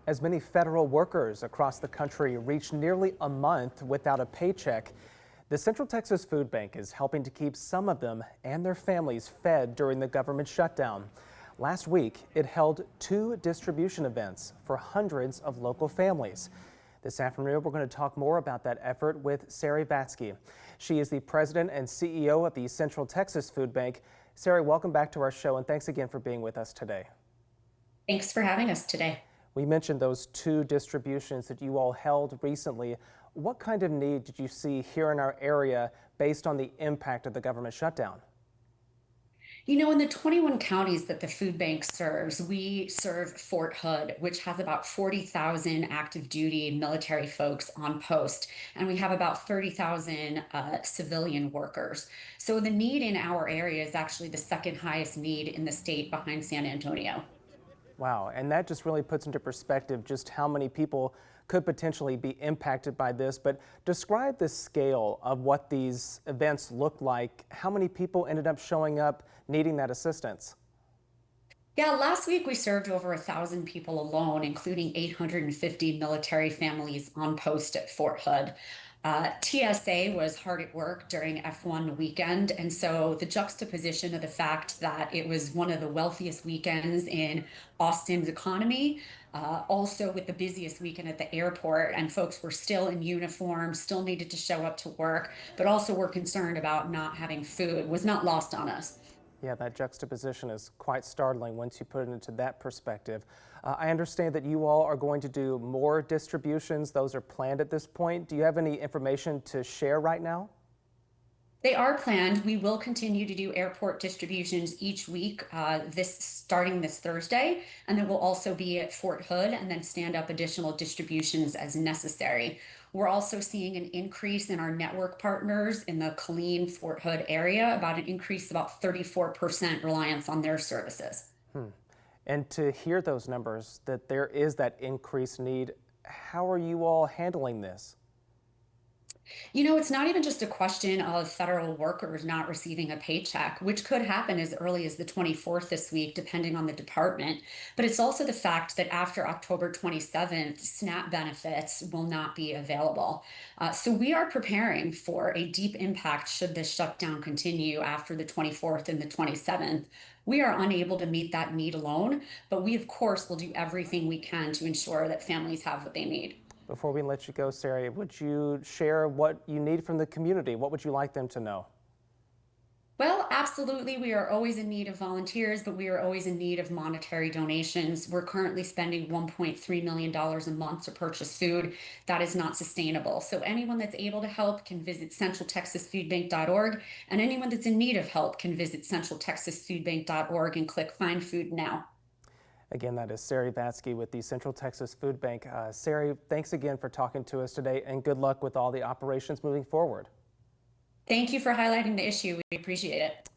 As many federal workers across the country reach nearly a month without a paycheck, the Central Texas Food Bank is helping to keep some of them and their families fed during the government shutdown. Last week, it held 2 distribution events for hundreds of local families. This afternoon, we're going to talk more about that effort with Sari Vatske. She is the president and CEO of the Central Texas Food Bank. Sari, welcome back to our show, and thanks again for being with us today. Thanks for having us today. We mentioned those 2 distributions that you all held recently. What kind of need did you see here in our area based on the impact of the government shutdown? You know, in the 21 counties that the food bank serves, we serve Fort Hood, which has about 40,000 active duty military folks on post, and we have about 30,000 civilian workers. So the need in our area is actually the second highest need in the state behind San Antonio. Wow, and that just really puts into perspective just how many people could potentially be impacted by this. But describe the scale of what these events look like. How many people ended up showing up needing that assistance? Yeah, last week we served over 1,000 people alone, including 850 military families on post at Fort Hood. TSA was hard at work during F1 weekend, and so the juxtaposition of the fact that it was one of the wealthiest weekends in Austin's economy, also with the busiest weekend at the airport, and folks were still in uniform, still needed to show up to work, but also were concerned about not having food, was not lost on us. Yeah, that juxtaposition is quite startling once you put it into that perspective. I understand that you all are going to do more distributions. Those are planned at this point. Do you have any information to share right now? They are planned. We will continue to do airport distributions each week, starting this Thursday, and then we'll also be at Fort Hood and then stand up additional distributions as necessary. We're also seeing an increase in our network partners in the Killeen Fort Hood area, about an increase of about 34% reliance on their services. And to hear those numbers, that there is that increased need, how are you all handling this? You know, it's not even just a question of federal workers not receiving a paycheck, which could happen as early as the 24th this week, depending on the department. But it's also the fact that after October 27th, SNAP benefits will not be available. So we are preparing for a deep impact should this shutdown continue after the 24th and the 27th. We are unable to meet that need alone, but we, of course, will do everything we can to ensure that families have what they need. Before we let you go, Sari, would you share what you need from the community? What would you like them to know? Well, absolutely. We are always in need of volunteers, but we are always in need of monetary donations. We're currently spending $1.3 million a month to purchase food. That is not sustainable. So anyone that's able to help can visit centraltexasfoodbank.org, and anyone that's in need of help can visit centraltexasfoodbank.org and click Find Food Now. Again, that is Sari Vatske with the Central Texas Food Bank. Sari, thanks again for talking to us today, and good luck with all the operations moving forward. Thank you for highlighting the issue. We appreciate it.